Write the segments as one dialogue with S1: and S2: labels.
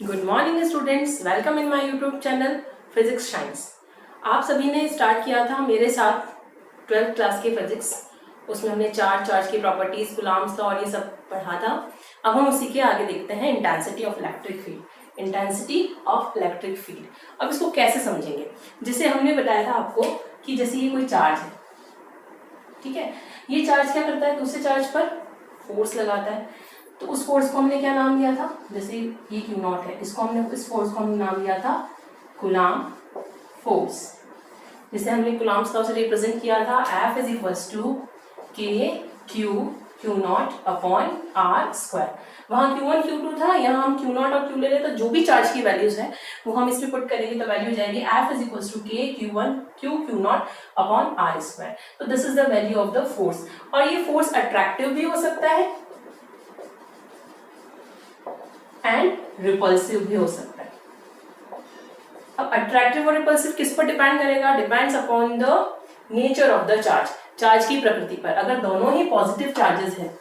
S1: Good morning students, welcome in my YouTube channel physics science. आप सभी ने start किया था मेरे साथ 12th क्लास के फिजिक्स। उसमें हमने चार्ज की प्रॉपर्टीज, कूलॉम्स लॉ और ये सब पढ़ा था। अब हम उसी के आगे देखते हैं intensity of electric field. Intensity of electric field, अब इसको कैसे समझेंगे? जैसे हमने बताया था आपको कि जैसे ये कोई चार्ज है, ठीक है। ये चार्ज क्या करता है? दूसरे चार्ज पर फोर्स लगाता है। तो उस फोर्स को हमने क्या नाम दिया था? जैसे ये क्यू नॉट है, इसको हमने, इस फोर्स को हमने नाम दिया था कूलॉम फोर्स। जिसे हमने कूलॉम्स लॉ से रिप्रेजेंट किया था, F इज इक्वल्स टू के Q not upon are square. वहां Q1 Q2 था, यहाँ हम Q नॉट और Q ले रहे, तो जो भी चार्ज की वैल्यूज है वो हम इसमें पुट करेंगे तो वैल्यू जाएगी F इज इक्वल्स टू के Q not upon are square. तो this is the value of the force. और ये फोर्स अट्रैक्टिव भी हो सकता है एंड रिपल्सिव भी हो सकता है। अब अट्रैक्टिव और रिपल्सिव किस पर डिपेंड करेगा? Depends upon the nature of the charge, charge की प्रकृति पर। अगर दोनों ही पॉजिटिव चार्जेस हैं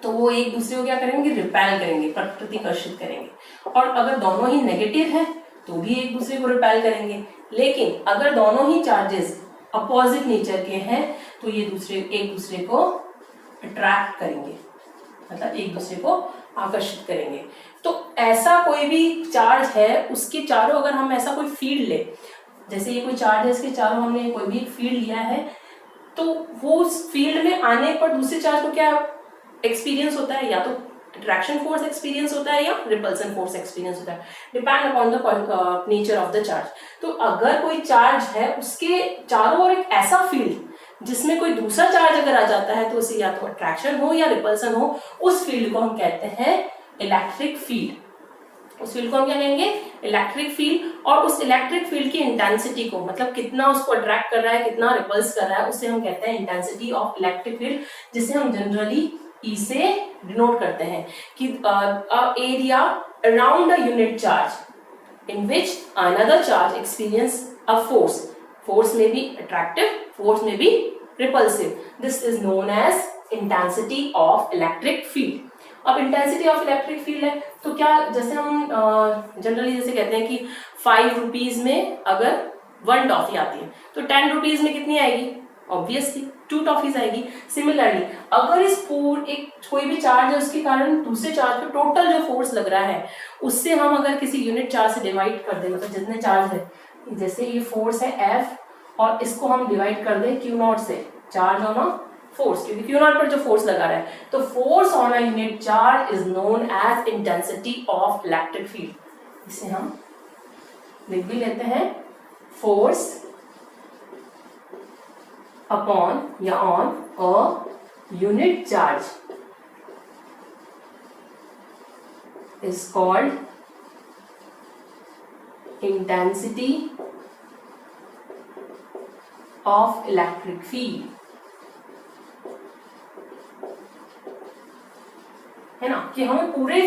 S1: तो वो एक दूसरे को क्या करेंगे? रिपेल करेंगे, प्रतिकर्षित करेंगे। और अगर दोनों ही नेगेटिव है तो भी एक दूसरे को रिपेल करेंगे। लेकिन अगर दोनों ही चार्जेस अपोजिट नेचर के हैं तो ये एक दूसरे को अट्रैक्ट करेंगे, मतलब एक दूसरे को आकर्षित करेंगे। तो ऐसा कोई भी चार्ज है, उसके चारों अगर हम ऐसा कोई फील्ड ले, जैसे ये कोई चार्ज है, इसके चारों हमने कोई भी फील्ड लिया है, तो वो उस फील्ड में आने पर दूसरे चार्ज को क्या एक्सपीरियंस होता है? या तो अट्रैक्शन फोर्स एक्सपीरियंस होता है या रिपल्सन फोर्स एक्सपीरियंस होता है, depend upon the nature of the charge. तो अगर कोई चार्ज है, उसके चारों ओर एक ऐसा फील्ड जिसमें कोई दूसरा चार्ज अगर आ जाता है तो उसे या तो अट्रैक्शन हो या रिपल्सन हो, उस फील्ड को हम कहते हैं इलेक्ट्रिक फील्ड। उस फील्ड को हम क्या कहेंगे? Electric field. और उस इलेक्ट्रिक फील्ड की इंटेंसिटी को, मतलब कितना उसको अट्रैक्ट कर रहा है, कितना रिपल्स कर रहा है, उसे हम कहते हैं इंटेंसिटी ऑफ इलेक्ट्रिक फील्ड, जिसे हम जनरली ई से डिनोट करते हैं कि area around a unit charge in which another charge experience a force. Force may be attractive, force may be repulsive. This is known as intensity of electric field. अब intensity of electric field है तो क्या, जैसे हम generally जैसे कहते हैं कि 5 रुपीज में अगर 1 टॉफी आती है तो 10 रुपीज में कितनी आएगी? ऑब्वियसली 2 टॉफीज आएगी। सिमिलरली अगर इस कोई भी चार्ज है, उसके कारण दूसरे चार्ज पे टोटल जो फोर्स लग रहा है, उससे हम अगर किसी यूनिट चार्ज से डिवाइड कर दें, मतलब जितने चार्ज है, जैसे ये फोर्स है F और इसको हम डिवाइड कर दें Q नॉट से, चार्ज ऑन अ फोर्स, क्योंकि Q नॉट पर जो फोर्स लगा रहा है, तो force on a unit charge is known as intensity of electric field. इसे हम लिख भी लेते हैं, फोर्स अपॉन या on a unit charge is called intensity of electric field, है ना? कि हमें पूरे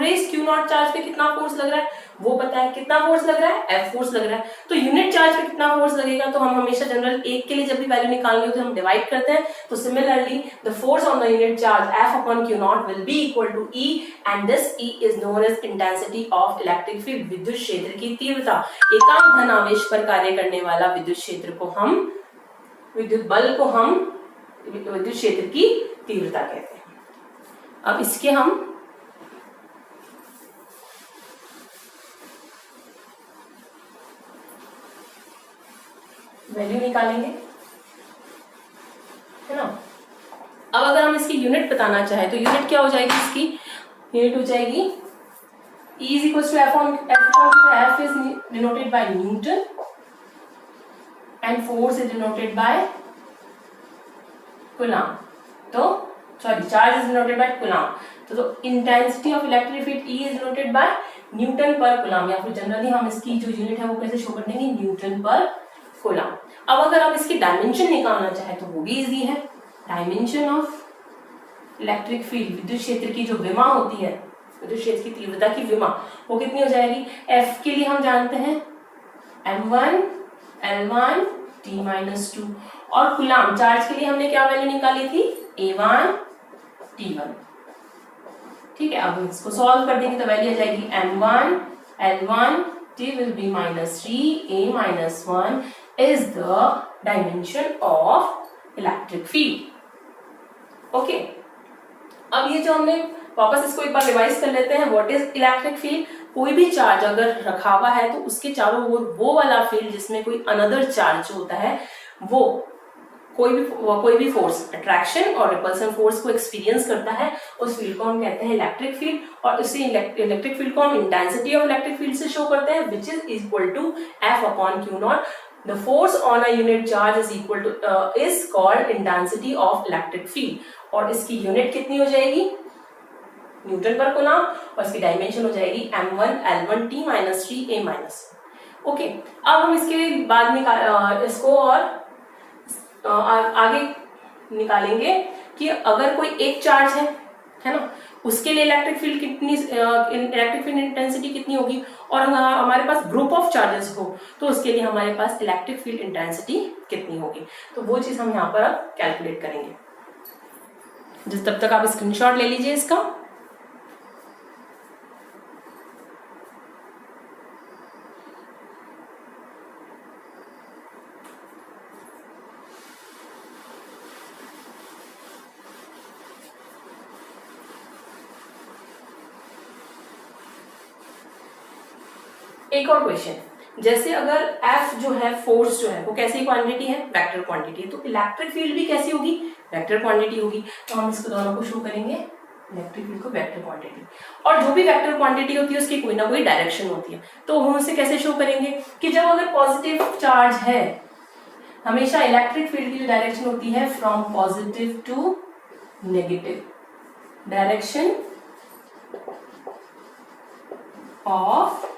S1: इस क्यू नॉट चार्ज पे कितना फोर्स लग रहा है वो पता है। कितना फोर्स लग रहा है? F फोर्स लग रहा है। तो यूनिट चार्ज पे कितना फोर्स लगेगा, तो हम हमेशा जनरल एक के लिए जब भी वैल्यू निकालनी होती है हम डिवाइड करते हैं। तो similarly the force on the unit charge F upon Q naught will be equal to E, and this E is known as intensity of electric field. विद्युत क्षेत्र की तीव्रता, एकांक धन आवेश पर कार्य करने वाला विद्युत क्षेत्र को हम, विद्युत बल को हम विद्युत क्षेत्र की तीव्रता कहते हैं। अब इसके हम वैल्यू निकालेंगे, है ना? अब अगर हम इसकी यूनिट बताना चाहें तो यूनिट क्या हो जाएगी? इसकी यूनिट हो जाएगी E is equals to F is denoted by Newton and force is denoted by Coulomb. तो charge is denoted by Coulomb. तो intensity of electric field E is denoted by Newton per Coulomb, या फिर generally हम इसकी जो unit है वो कैसे शो कर देंगे? न्यूटन पर कूलम। अब अगर हम इसकी डायमेंशन निकालना चाहें तो वो भी इजी है। डायमेंशन ऑफ इलेक्ट्रिक फील्ड, विद्युत क्षेत्र की जो विमा होती है, विद्युत क्षेत्र की तीव्रता की विमा, वो कितनी हो जाएगी? F के लिए हम जानते हैं M1 L1 T-2, और कूलम चार्ज के लिए हमने क्या वैल्यू निकाली थी? A1 T1। ठीक है, अब इसको सॉल्व कर देंगे तो वैल्यू आ जाएगी m1 L1 T will be -3 A - 1 is the dimension of electric field. Okay, अब ये जो हमने वापस इसको एक बार रिवाइज कर लेते हैं. What is electric field? कोई भी चार्ज अगर रखा हुआ है तो उसके चारों ओर वो वाला फील्ड जिसमें कोई अनदर चार्ज होता है, वो कोई भी फोर्स, अट्रैक्शन और रिपल्सन फोर्स को एक्सपीरियंस करता है, उस फील्ड को हम कहते हैं इलेक्ट्रिक फील्ड. और इसी इलेक्ट्रिक फील्ड को हम इंटेंसिटी ऑफ इलेक्ट्रिक फील्ड से शो करते हैं, which is equal to F/Q0. The force on a unit charge is called intensity of electric field. और इसकी यूनिट कितनी हो जाएगी? न्यूटन पर कूलम. और इसकी डायमेंशन हो जाएगी m1 L1 T - 3 A - okay. अब हम इसके बाद इसको और आगे निकालेंगे कि अगर कोई एक चार्ज है ना, उसके लिए इलेक्ट्रिक फील्ड इंटेंसिटी कितनी होगी, और हमारे पास ग्रुप ऑफ चार्जेस हो तो उसके लिए हमारे पास इलेक्ट्रिक फील्ड इंटेंसिटी कितनी होगी. तो वो चीज हम यहाँ पर अब कैलकुलेट करेंगे. तब तक आप स्क्रीनशॉट ले लीजिए इसका. एक और क्वेश्चन, जैसे अगर F जो है, फोर्स जो है, वो कैसी क्वांटिटी है? वेक्टर क्वांटिटी है. तो इलेक्ट्रिक फील्ड भी कैसी होगी? वेक्टर क्वांटिटी होगी. तो हम इसको दोनों को शो करेंगे, इलेक्ट्रिक फील्ड को वेक्टर क्वांटिटी. और जो भी वेक्टर क्वांटिटी होती है उसकी कोई ना कोई डायरेक्शन होती है. तो हम उसे कैसे शो करेंगे कि जब अगर पॉजिटिव चार्ज है, हमेशा इलेक्ट्रिक फील्ड की जो डायरेक्शन होती है from positive to negative, direction of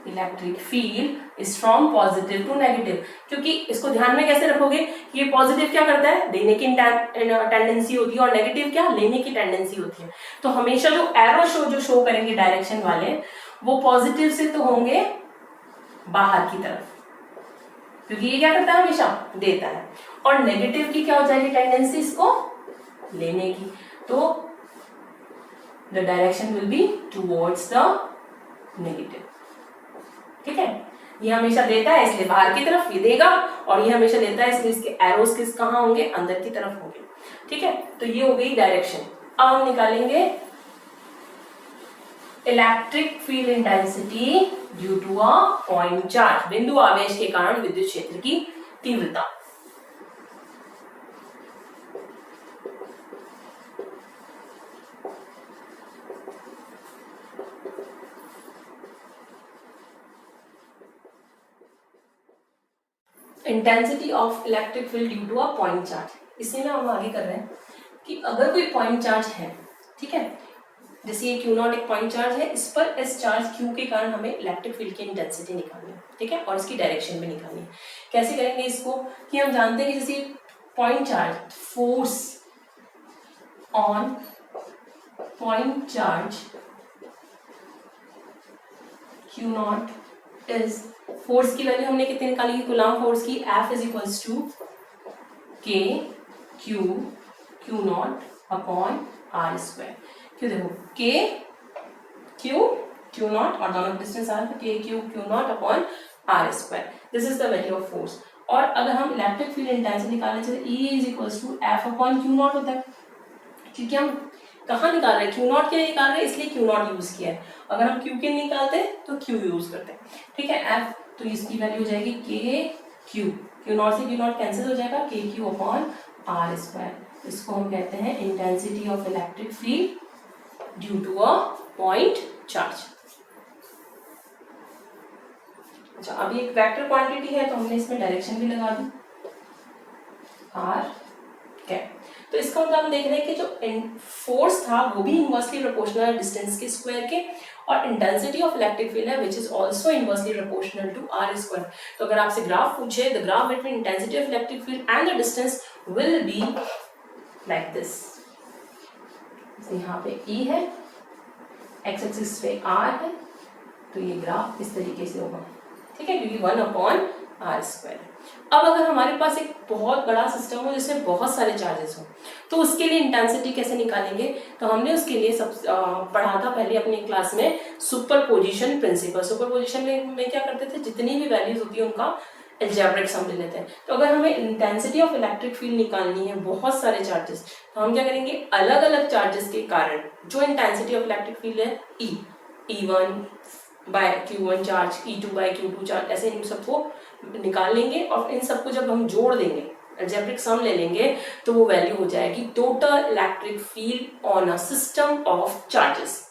S1: electric field is from positive to negative. क्योंकि इसको ध्यान में कैसे रखोगे कि ये पॉजिटिव क्या करता है? देने की टेंडेंसी होती है, और नेगेटिव क्या? लेने की टेंडेंसी होती है. तो हमेशा जो एरो शो करेंगे डायरेक्शन वाले, वो पॉजिटिव से तो होंगे बाहर की तरफ, क्योंकि ये क्या करता है? हमेशा देता है. और नेगेटिव की क्या हो जाएगी टेंडेंसी? इसको लेने की. तो the direction will be towards the negative. ठीक है, ये हमेशा देता है इसलिए बाहर की तरफ ये देगा, और ये हमेशा देता है इसलिए इसके एरोस कहाँ होंगे? अंदर की तरफ होंगे. ठीक है, तो ये हो गई डायरेक्शन. अब हम निकालेंगे electric field intensity due to a point charge, बिंदु आवेश के कारण विद्युत क्षेत्र की तीव्रता. Intensity of electric field due to a point charge. इसी में हम आगे कर रहे हैं कि अगर कोई पॉइंट चार्ज है, ठीक है, जैसे ये Q0 एक पॉइंट चार्ज है, इस पर इस चार्ज Q के कारण हमें इलेक्ट्रिक फील्ड की इंटेंसिटी निकालनी है. ठीक है, और इसकी डायरेक्शन भी निकालनी है. कैसे करेंगे इसको? कि हम जानते हैं कि जैसे point charge, force on point charge Q0 is, force की वैल्यू हमने कितनी निकाली? कूलम फोर्स की F is equals to K Q0 upon R square. क्यों देखो Q0 और दोनों डिस्टेंस आ रहा है, K Q0 upon R square. This is the value of force. और अगर हम इलेक्ट्रिक फील्ड इंटेंसिटी निकालने चाहिए, E is equals to F upon Q0 होता है. क्योंकि हम कहाँ निकाल रहे हैं? Q0 के लिए निकाल रहे हैं, इसलिए Q0 यूज किया है. अगर हम Q के निकालते तो Q यूज करते हैं. ठीक है, F तो इसकी वैल्यू हो जाएगी Q0 से Q0 कैंसिल हो जाएगा, KQ अपॉन R स्क्वायर. इसको हम कहते हैं intensity of electric field due to a point charge. अच्छा, अभी एक वेक्टर क्वांटिटी है तो हमने इसमें डायरेक्शन भी लगा दी R कैप. तो इसका मतलब हम देख रहे हैं कि जो फोर्स था वो भी इनवर्सली प्रोपोर्शनल है डिस्टेंस के स्क्वायर के, और इंटेंसिटी ऑफ इलेक्ट्रिक फील्ड है which is also inversely proportional to R square. तो अगर आपसे ग्राफ पूछे, the graph between intensity of electric field and the distance will be like this. यहाँ पे E है, एक्स एक्सिस पे R है, तो ये ग्राफ इस तरीके से होगा. ठीक है, क्योंकि 1 अपॉन R स्क्वायर. अब अगर हमारे पास एक बहुत बड़ा सिस्टम हो जिसमें बहुत सारे चार्जेस हो, तो उसके लिए इंटेंसिटी कैसे निकालेंगे? तो हमने उसके लिए पढ़ा था पहले अपनी क्लास में सुपरपोजिशन प्रिंसिपल। सुपरपोजिशन में क्या करते थे, जितनी भी वैल्यूज होती है उनका एल्जेब्रिक सम ले लेते हैं। तो अगर हमें इंटेंसिटी ऑफ इलेक्ट्रिक फील्ड निकालनी है, बहुत सारे चार्जेस, तो हम क्या करेंगे, अलग अलग चार्जेस के कारण जो इंटेंसिटी ऑफ इलेक्ट्रिक फील्ड है E1 bye Q1 charge, E2 bye Q2 charge, ऐसे इन सबको निकाल लेंगे और इन सबको जब हम जोड़ देंगे, एल्जेब्रिक सम ले लेंगे, तो वो वैल्यू हो जाएगी total electric field on a system of charges.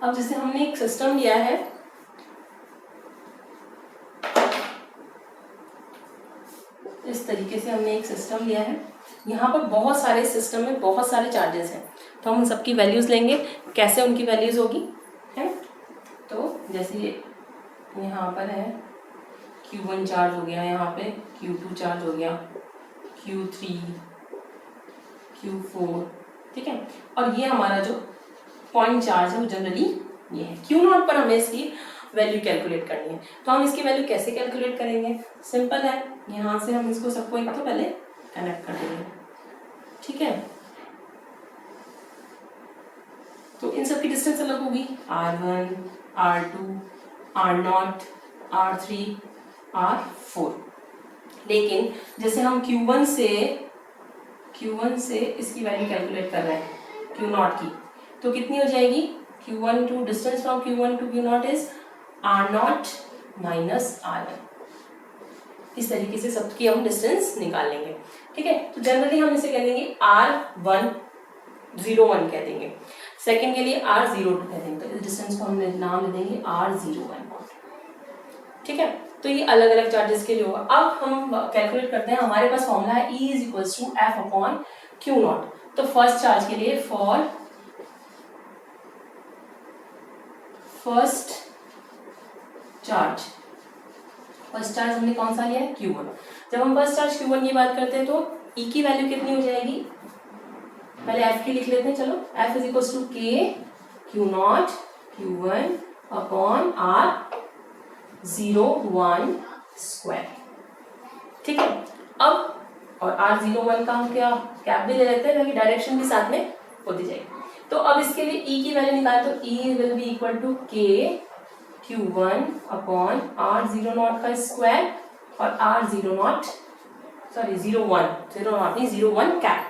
S1: अब जैसे हमने एक सिस्टम लिया है, इस तरीके से हमने एक सिस्टम लिया है, यहाँ पर बहुत सारे सिस्टम में बहुत सारे चार्जेस हैं, तो हम उन सबकी वैल्यूज लेंगे। कैसे उनकी वैल्यूज होगी है, तो जैसे यहाँ पर है Q1 चार्ज हो गया, यहाँ पे Q2 चार्ज हो गया, Q3 Q4, ठीक है। और ये हमारा जो पॉइंट चार्ज है वो जनरली ये है। Q0 पर हमें इसकी वैल्यू कैलकुलेट करनी है, तो हम इसकी वैल्यू कैसे कैलकुलेट करेंगे? सिंपल है, यहाँ से हम इसको सबको एक तो पहले कनेक्ट कर देंगे, ठीक है। तो इन सबकी डिस्टेंस अलग होगी, R1 R2 R0 R3 R4। लेकिन जैसे हम Q1 से इसकी वैल्यू कैलकुलेट कर रहे हैं Q0 की, तो कितनी हो जाएगी? Q1 to distance from Q1 to Q0 is R0 minus R1। इस तरीके से सबकी हम डिस्टेंस निकाल लेंगे, ठीक है। तो जनरली हम इसे कह देंगे R1 01 कह देंगे, सेकंड के लिए R02 कह देंगे, तो इस डिस्टेंस को हम नाम ले देंगे R01, ठीक है। तो ये अलग अलग चार्जेस के लिए होगा। अब हम कैलकुलेट करते हैं, हमारे पास फॉर्मूला है E is equals to F upon Q0। तो फर्स्ट चार्ज के लिए फर्स्ट चार्ज हमने कौन सा लिया है? Q1। जब हम फर्स्ट चार्ज Q1 की बात करते हैं तो E की वैल्यू कितनी हो जाएगी? पहले F की लिख लेते हैं, चलो। F is equals to K Q0 Q1 upon R01 square, ठीक है। अब और R01 का हम क्या कैप भी ले लेते हैं ताकि डायरेक्शन भी साथ में होती जाएगी। तो अब इसके लिए E की वैल्यू निकाले तो E will be equal to K Q1 upon R00 का स्क्वायर और R01 कैप,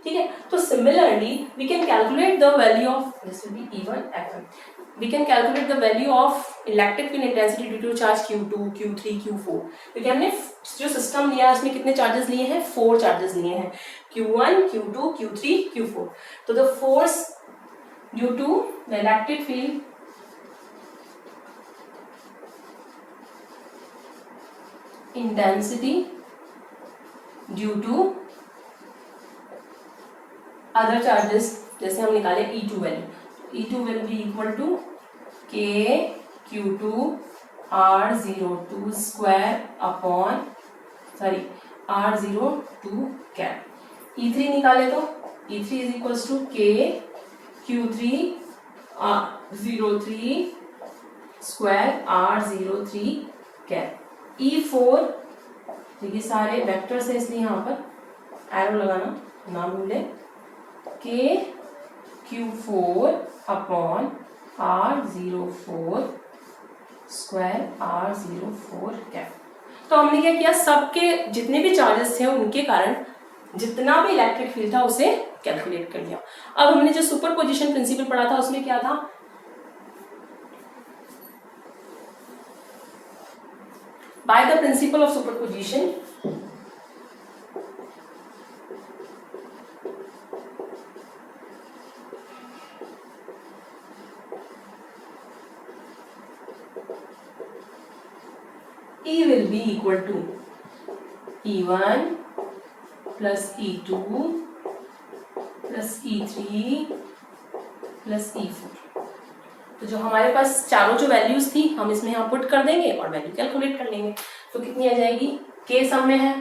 S1: ठीक है। तो similarly we can calculate the value of this will be E1 F1। We can calculate the value of electric field intensity due to charge Q2, Q3, Q4। क्योंकि हमने जो system लिया है उसमें कितने चार्जेस लिए हैं? 4 चार्जेस लिए हैं, Q1, Q2, Q3, Q4। तो the force due to the electric field intensity due to other charges, जैसे हम निकाले E2 value, E2 will be equal to K Q2 R02 square upon R02 cap। E3 निकाले तो E3 is equals to K Q3 R03 square R03 cap। E4, देखिए सारे vectors है इसलिए यहाँ पर एरो लगाना ना भूले, K Q4 upon R04 square R04 cap. तो हमने क्या किया, सबके जितने भी चार्जेस थे उनके कारण जितना भी इलेक्ट्रिक फील्ड था उसे कैलकुलेट कर लिया। अब हमने जो सुपरपोजिशन प्रिंसिपल पढ़ा था उसमें क्या था, by the principle of superposition E will be equal to E1 plus E2 plus E3 plus E4। तो जो हमारे पास चारों जो वैल्यूज थी हम इसमें यहाँ पुट कर देंगे और वैल्यू कैलकुलेट कर लेंगे। तो कितनी आ जाएगी, के सब में है,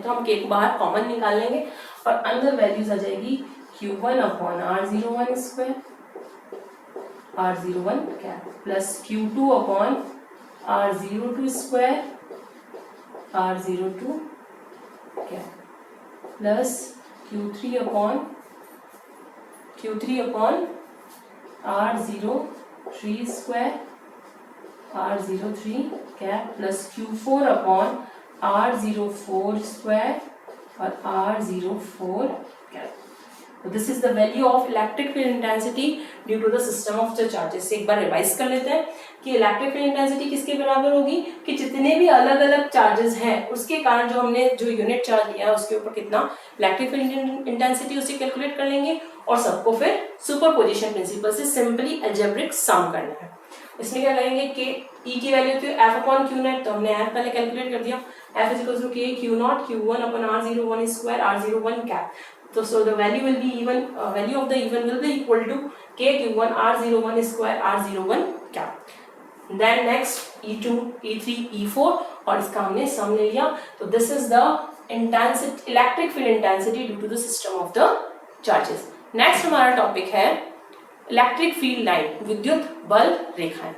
S1: तो हम के को बाहर कॉमन निकाल लेंगे और अंदर वैल्यूज आ जाएगी Q1 upon R01 square R01 क्या plus Q2 upon R02 square R02 क्या plus Q3 upon R03 square R03 क्या plus Q4 upon R04 square और R04 क्या। So this is the value of electric field intensity due to the system of the charges। एक बार revise कर लेते हैं कि electric field intensity किसके बराबर होगी कि जितने भी अलग अलग चार्जेस हैं उसके कारण जो हमने जो यूनिट चार्ज लिया है उसके ऊपर कितना इलेक्ट्रिक फील्ड इंटेंसिटी उसे कैलकुलेट कर लेंगे और सबको फिर सुपरपोजिशन प्रिंसिपल से सिंपली अलजेब्रिक सम करना है। इसमें क्या करेंगे कि E की वैल्यू थी F अपॉन Q नेट, तो हमने F पहले कैलकुलेट कर दिया, F is equal to K Q not Q1 upon R01 square R01 cap. तो so the value will be even value of the even will be equal to K Q1 R01 square R01 cap। Then next E2 E3 E4 और इसका हमने सम ले लिया। तो this is the intensity electric field intensity due to the system of the charges। Next हमारा topic है electric field line, विद्युत बल रेखाएं।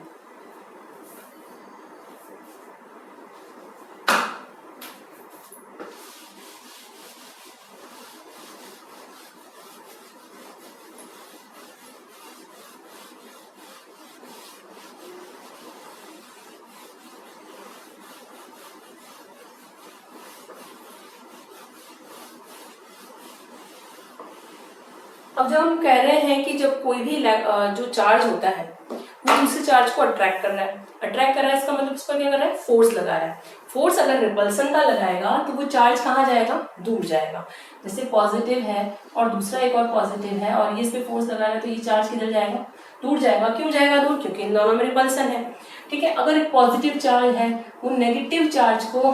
S1: अब जब हम कह रहे हैं कि जब कोई भी जो चार्ज होता है वो दूसरे चार्ज को अट्रैक्ट कर रहा है, इसका मतलब इस पर क्या कर रहा है, फोर्स लगा रहा है। फोर्स अगर रिपल्सन का लगाएगा तो वो चार्ज कहाँ जाएगा, दूर जाएगा। जैसे पॉजिटिव है और दूसरा एक और पॉजिटिव है और ये इस पे फोर्स लगा रहा है तो ये चार्ज किधर जाएगा, दूर जाएगा। क्यों जाएगा दूर, क्योंकि इन दोनों में रिपल्सन है। ठीक है, अगर एक पॉजिटिव चार्ज है वो नेगेटिव चार्ज को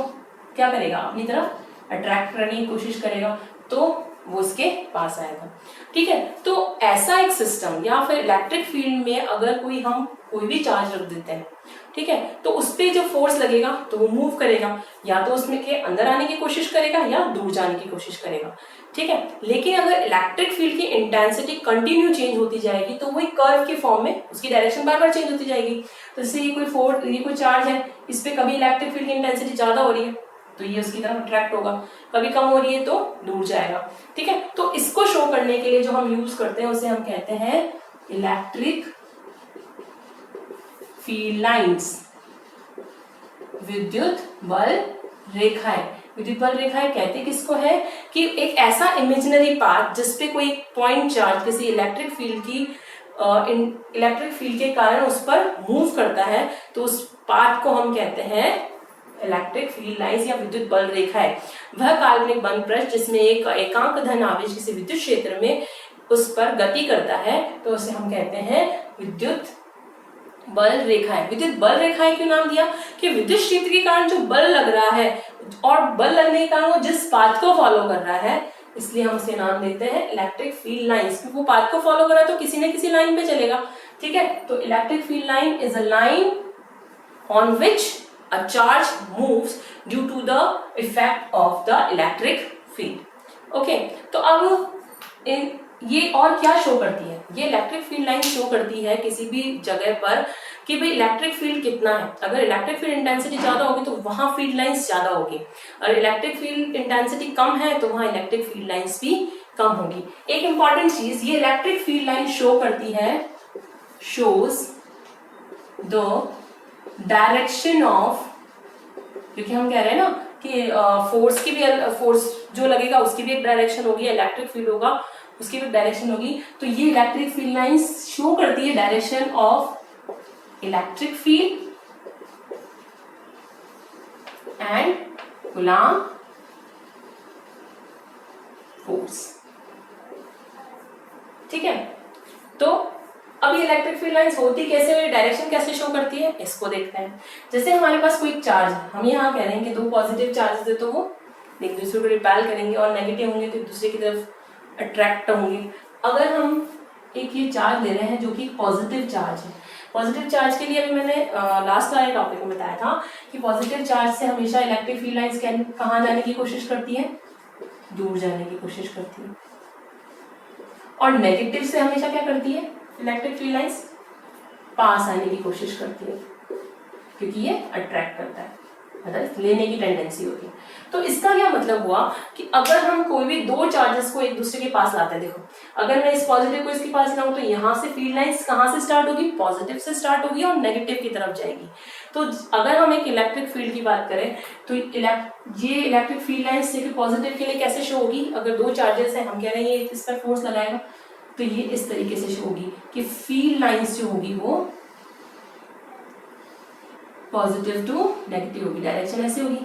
S1: क्या करेगा, अपनी तरफ अट्रैक्ट करने की कोशिश करेगा तो वो इसके पास आएगा। ठीक है, तो ऐसा एक सिस्टम या फिर इलेक्ट्रिक फील्ड में अगर हम कोई भी चार्ज रख देते हैं, ठीक है, तो उस पर जो फोर्स लगेगा तो वो मूव करेगा, या तो उसमें के अंदर आने की कोशिश करेगा या दूर जाने की कोशिश करेगा। ठीक है, लेकिन अगर इलेक्ट्रिक फील्ड की इंटेंसिटी कंटिन्यू चेंज होती जाएगी तो वो एक कर्व के फॉर्म में उसकी डायरेक्शन बार बार चेंज होती जाएगी। तो जैसे ये कोई चार्ज है, इस पे कभी इलेक्ट्रिक फील्ड की इंटेंसिटी ज्यादा हो रही है तो ये उसकी तरफ अट्रैक्ट होगा, कभी कम हो रही है तो दूर जाएगा। ठीक है, तो इसको शो करने के लिए जो हम यूज करते हैं उसे हम कहते हैं इलेक्ट्रिक फील्ड लाइंस, विद्युत बल रेखाएं। विद्युत बल रेखाएं कहते किसको है कि एक ऐसा इमेजिनरी पाथ जिसपे कोई पॉइंट चार्ज किसी इलेक्ट्रिक फील्ड के कारण उस पर मूव करता है, तो उस पाथ को हम कहते हैं इलेक्ट्रिक फील्ड लाइंस या विद्युत बल रेखा है। वह काल्पनिक बंद पृष्ठ जिसमें एक एकांक धन आवेश किसी विद्युत क्षेत्र में उस पर गति करता है तो उसे हम कहते हैं विद्युत बल रेखाएं। विद्युत बल रेखाएं क्यों नाम दिया कि विद्युत क्षेत्र के कारण जो बल लग रहा है और बल लगने के कारण वो जिस पाथ को फॉलो कर रहा है, इसलिए हम उसे नाम देते हैं इलेक्ट्रिक फील्ड लाइंस। वो पाथ को फॉलो कर रहा है तो किसी न किसी लाइन पे चलेगा। ठीक है, तो electric field line is a line on which a charge moves due to the effect of the electric field। okay, तो अब ये और क्या शो करती है, ये इलेक्ट्रिक फील्ड लाइन शो करती है किसी भी जगह पर कि भाई इलेक्ट्रिक फील्ड कितना है। अगर इलेक्ट्रिक फील्ड इंटेंसिटी ज्यादा होगी तो वहां फील्ड लाइंस ज्यादा होगी, और इलेक्ट्रिक फील्ड इंटेंसिटी कम है तो वहां इलेक्ट्रिक फील्ड लाइंस भी कम होगी। एक इंपॉर्टेंट चीज, ये इलेक्ट्रिक फील्ड लाइन शो करती है, शोज द डायरेक्शन ऑफ, क्योंकि हम कह रहे हैं ना कि फोर्स की भी फोर्स जो लगेगा उसकी भी एक डायरेक्शन होगी, इलेक्ट्रिक फील्ड होगा उसकी भी डायरेक्शन होगी। तो ये इलेक्ट्रिक फील्ड लाइंस शो करती है direction of electric field and coulomb force. ठीक है, तो अब ये इलेक्ट्रिक फील्ड लाइंस होती कैसे हुई, डायरेक्शन कैसे शो करती है, इसको देखते हैं। जैसे हमारे पास कोई चार्ज है, हम यहाँ कह रहे हैं कि दो पॉजिटिव चार्जेस है तो वो एक दूसरे को रिपेल करेंगे और नेगेटिव होंगे तो एक दूसरे की तरफ अट्रैक्ट होंगे। अगर हम एक ये चार्ज ले रहे हैं जो कि पॉजिटिव चार्ज है। पॉजिटिव चार्ज के लिए अभी मैंने लास्ट वाले टॉपिक में बताया था कि पॉजिटिव चार्ज से हमेशा इलेक्ट्रिक फील्ड लाइंस कहाँ जाने की कोशिश करती है, दूर जाने की कोशिश करती है, और नेगेटिव से हमेशा क्या करती है इलेक्ट्रिक फील्ड लाइंस, पास आने की कोशिश करती है, क्योंकि ये अट्रैक्ट करता है, मतलब लेने की टेंडेंसी होती है। तो इसका क्या मतलब हुआ कि अगर हम कोई भी दो चार्जेस को एक दूसरे के पास लाते हैं, देखो अगर मैं इस पॉजिटिव को इसके पास लाऊं तो यहाँ से फील्ड लाइंस कहाँ से स्टार्ट होगी, पॉजिटिव से स्टार्ट होगी और नेगेटिव की तरफ जाएगी। तो अगर हम एक इलेक्ट्रिक फील्ड की बात करें तो ये इलेक्ट्रिक फील्ड लाइंस पॉजिटिव के लिए कैसे शो होगी, अगर दो चार्जेस है, हम कह रहे हैं ये इस पर फोर्स लगाएगा तो ये इस तरीके से शो होगी कि फील्ड लाइंस जो होगी वो पॉजिटिव टू नेगेटिव होगी, डायरेक्शन ऐसे होगी,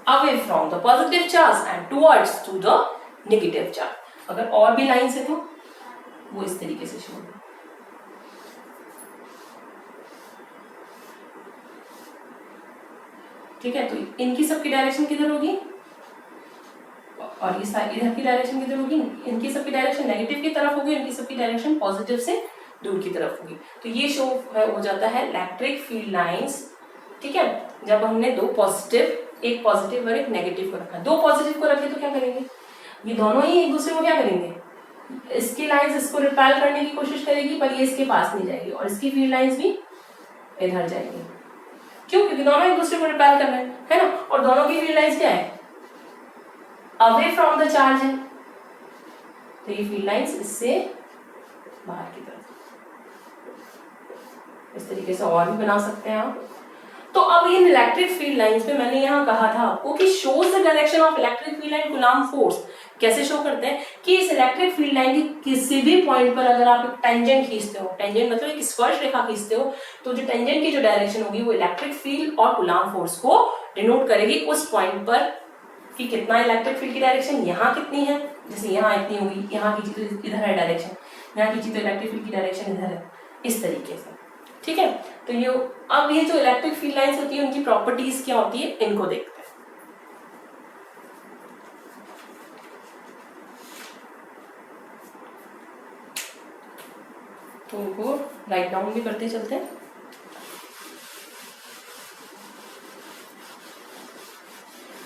S1: away from the positive charge and towards to the negative charge. अगर और भी लाइंस है तो वो इस तरीके से शो होगी। ठीक है, तो इनकी सबकी डायरेक्शन किधर होगी और ये इधर की डायरेक्शन किधर होगी, इनकी सबकी डायरेक्शन नेगेटिव की तरफ होगी, इनकी सबकी डायरेक्शन पॉजिटिव से दूर की तरफ होगी। तो ये शो हो जाता है इलेक्ट्रिक फील्ड लाइंस। ठीक है, जब हमने दो पॉजिटिव, एक पॉजिटिव और एक नेगेटिव को रखा, दो पॉजिटिव को रखे तो क्या करेंगे, ये दोनों ही एक दूसरे को क्या करेंगे, इसकी लाइंस इसको रिपेल करने की कोशिश करेगी पर ये इसके पास नहीं जाएगी, और इसकी फील्ड लाइंस भी इधर जाएगी। क्यों, क्योंकि दोनों एक दूसरे को रिपेल कर रहे हैं, है ना, और दोनों की फील्ड लाइंस क्या है, अवे फ्रॉम द चार्ज है, तो ये फील्ड लाइंस इससे बाहर की तरफ। इस तरीके से और भी बना सकते हैं आप। तो अब इन इलेक्ट्रिक फील्ड लाइंस पे मैंने यहाँ कहा था आपको कि shows the direction of electric field line coulomb force. कैसे शो करते हैं कि इस इलेक्ट्रिक फील्ड लाइन की किसी भी पॉइंट पर अगर आप एक टेंजेंट खींचते हो, टेंजेंट मतलब एक स्पर्श रेखा खींचते हो, तो जो टेंजेंट की जो डायरेक्शन होगी वो इलेक्ट्रिक फील्ड और कूलम्ब फोर्स को डिनोट करेगी उस पॉइंट पर कि कितना इलेक्ट्रिक फील्ड की डायरेक्शन यहाँ कितनी है, जैसे यहाँ इतनी होगी, यहाँ की तो इधर है डायरेक्शन, यहाँ की तो इलेक्ट्रिक फील्ड की डायरेक्शन इधर है, इस तरीके से। ठीक है, तो ये अब ये जो इलेक्ट्रिक फील्ड लाइंस होती है उनकी प्रॉपर्टीज क्या होती है, इनको देखते हैं। तो उनको राइट डाउन भी करते चलते हैं।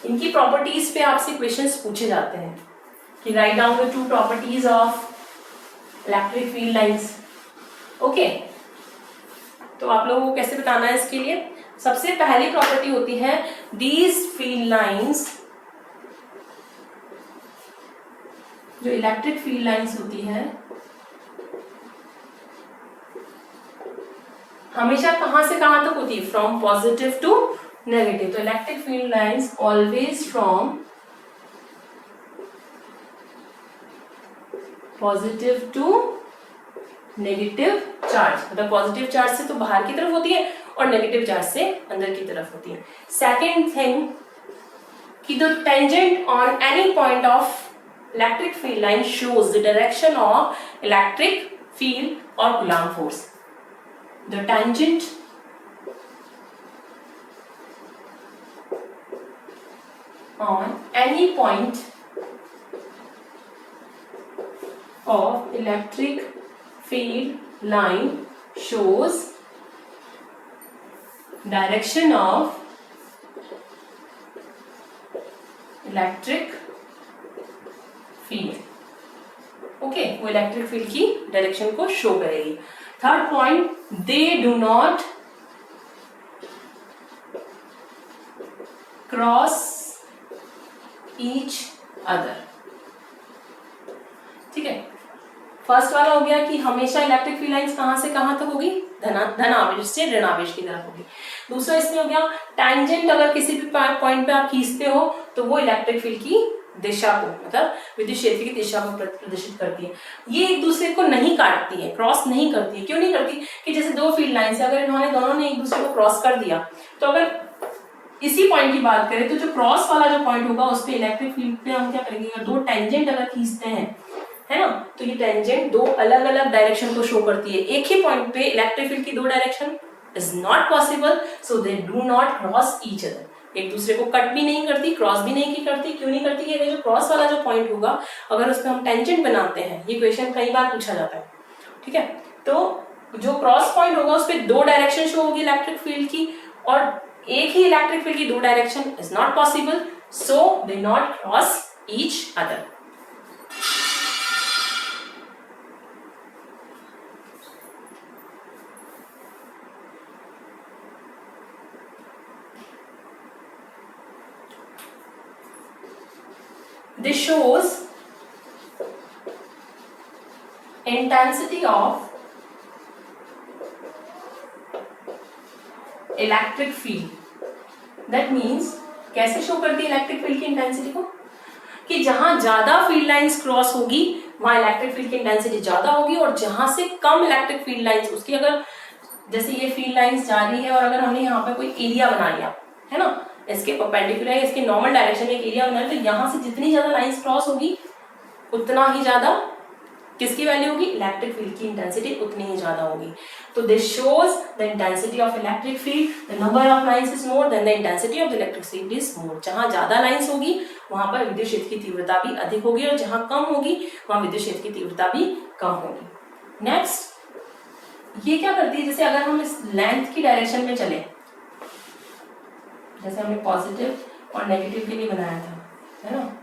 S1: इनकी प्रॉपर्टीज पे आपसे क्वेश्चंस पूछे जाते हैं कि write down the two properties of electric field lines. Okay, तो आप लोगों को कैसे बताना है इसके लिए, सबसे पहली प्रॉपर्टी होती है दीज फील्ड लाइंस, जो इलेक्ट्रिक फील्ड लाइंस होती है हमेशा कहां से कहां तक होती है, फ्रॉम पॉजिटिव टू नेगेटिव। तो electric field lines always from positive to negative charge, मतलब पॉजिटिव चार्ज से तो बाहर की तरफ होती है और नेगेटिव चार्ज से अंदर की तरफ होती है। सेकेंड थिंग कि the tangent on any point of electric field line shows the direction of electric field और coulomb force. The tangent on any point of electric field line shows direction of electric field। Okay, वो electric field की direction को show करेगी। Third point, they do not cross each other. ठीक है, first वाला हो गया कि हमेशा इलेक्ट्रिक फील्ड लाइंस कहां से कहां तक होगी, धनावेश से ऋणावेश की तरफ होगी। दूसरा इसमें हो गया टैंजेंट अगर किसी भी पॉइंट पे आप खींचते हो तो वो इलेक्ट्रिक फील्ड की दिशा को, मतलब विद्युत क्षेत्र की दिशा को प्रदर्शित करती है। ये एक दूसरे को नहीं काटती है, क्रॉस नहीं करती है। क्यों नहीं करती, कि जैसे दो फील्ड लाइंस है, अगर इन्होंने दोनों ने एक दूसरे को क्रॉस कर दिया तो अगर इसी पॉइंट की बात करें तो जो क्रॉस वाला जो पॉइंट होगा उस पर इलेक्ट्रिक फील्ड पे हम क्या करेंगे, अगर दो टेंजेंट अगर खींचते हैं, है ना, तो ये टेंजेंट दो अलग अलग डायरेक्शन को शो करती है। एक ही पॉइंट पे इलेक्ट्रिक फील्ड की दो direction is not possible, so they do not cross each other. एक दूसरे को कट भी नहीं करती, क्रॉस भी नहीं की करती। क्यों नहीं करती? ये जो क्रॉस वाला जो पॉइंट होगा, अगर उस पर हम टेंजेंट बनाते हैं, ये क्वेश्चन कई बार पूछा जाता है, ठीक है, तो जो क्रॉस पॉइंट होगा उस पर दो डायरेक्शन शो होगी इलेक्ट्रिक फील्ड की, और एक ही इलेक्ट्रिक फील्ड की दो direction is not possible, so they not cross each other. This shows intensity of electric field. That means कैसे शो करती है इलेक्ट्रिक फील्ड की इंटेंसिटी को? कि जहां ज्यादा फील्ड लाइंस क्रॉस होगी वहां इलेक्ट्रिक फील्ड की इंटेंसिटी ज्यादा होगी, और जहां से कम इलेक्ट्रिक फील्ड लाइंस, उसकी अगर जैसे ये फील्ड लाइंस जा रही है और अगर हमने यहाँ पे कोई एरिया बना लिया है ना, इसके परपेंडिकुलर इसके नॉर्मल डायरेक्शन में एक एरिया बना लिया, तो यहाँ से जितनी ज्यादा लाइंस क्रॉस होगी उतना ही ज्यादा किसकी वैल्यू होगी? इलेक्ट्रिक फील्ड की इंटेंसिटी उतनी ही ज्यादा होगी। तो this shows the intensity of electric field, the number of lines is more than the intensity of the electric field is more. जहां ज्यादा लाइंस होगी वहां पर विद्युत क्षेत्र की तीव्रता भी अधिक होगी, और जहां कम होगी वहां विद्युत क्षेत्र की तीव्रता भी कम होगी। नेक्स्ट, ये क्या करती है? जैसे अगर हम इस लेंथ की डायरेक्शन में चले, जैसे हमने पॉजिटिव और नेगेटिव के लिए बनाया था, है ना,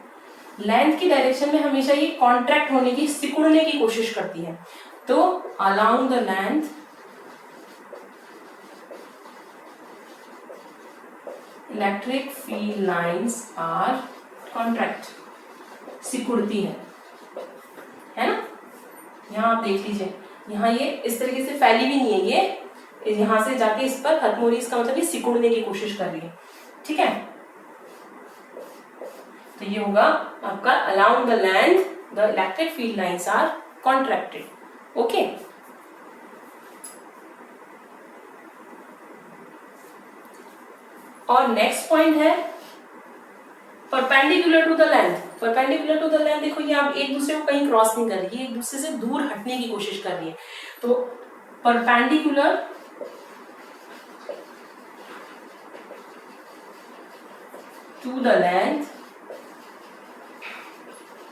S1: लेंथ की डायरेक्शन में हमेशा ये कॉन्ट्रैक्ट होने की, सिकुड़ने की कोशिश करती है। तो along the length electric field lines are contract, सिकुड़ती है ना। यहाँ आप देख लीजिए, यहाँ ये इस तरीके से फैली भी नहीं है, ये यहाँ से जाके इस पर खत्म हो रही है, इसका मतलब ये सिकुड़ने की कोशिश कर रही है, ठीक है। तो ये होगा आपका along the length the electric field lines are contracted, okay. और नेक्स्ट पॉइंट है perpendicular to the length. Perpendicular to the length, देखो ये आप एक दूसरे को कहीं क्रॉस नहीं कर रही है, एक दूसरे से दूर हटने की कोशिश कर रही है। तो perpendicular to the length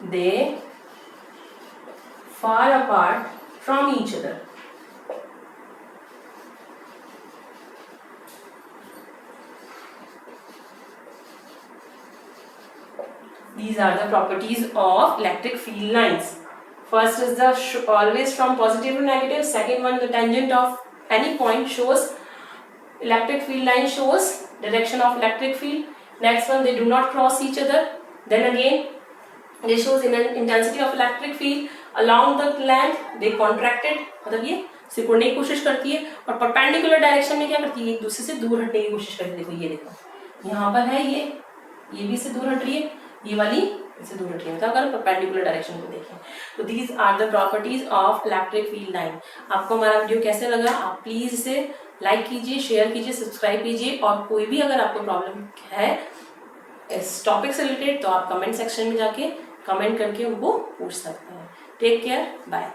S1: they far apart from each other. These are the properties of electric field lines. First is the always from positive to negative. Second one, the tangent of any point shows electric field line shows direction of electric field. Next one, they do not cross each other. Then again, this shows in an intensity of electric field along the length they contracted, मतलब ये सिकुड़ने की कोशिश करती है। और perpendicular direction में क्या करती है? एक दूसरे से दूर हटने की कोशिश करती है। देखो ये देखो यहाँ पर है, ये भी इससे दूर हट रही है, ये वाली इससे दूर हट रही है। मतलब अगर परपेंडिकुलर डायरेक्शन को देखें तो these are the properties of electric field line. आपको हमारा वीडियो कैसे लगा? आप प्लीज इसे लाइक कीजिए, शेयर कीजिए, सब्सक्राइब कीजिए, और कोई भी अगर आपको प्रॉब्लम है इस टॉपिक से रिलेटेड तो आप कमेंट सेक्शन में जाके कमेंट करके उनको पूछ सकते हैं। Take care, bye.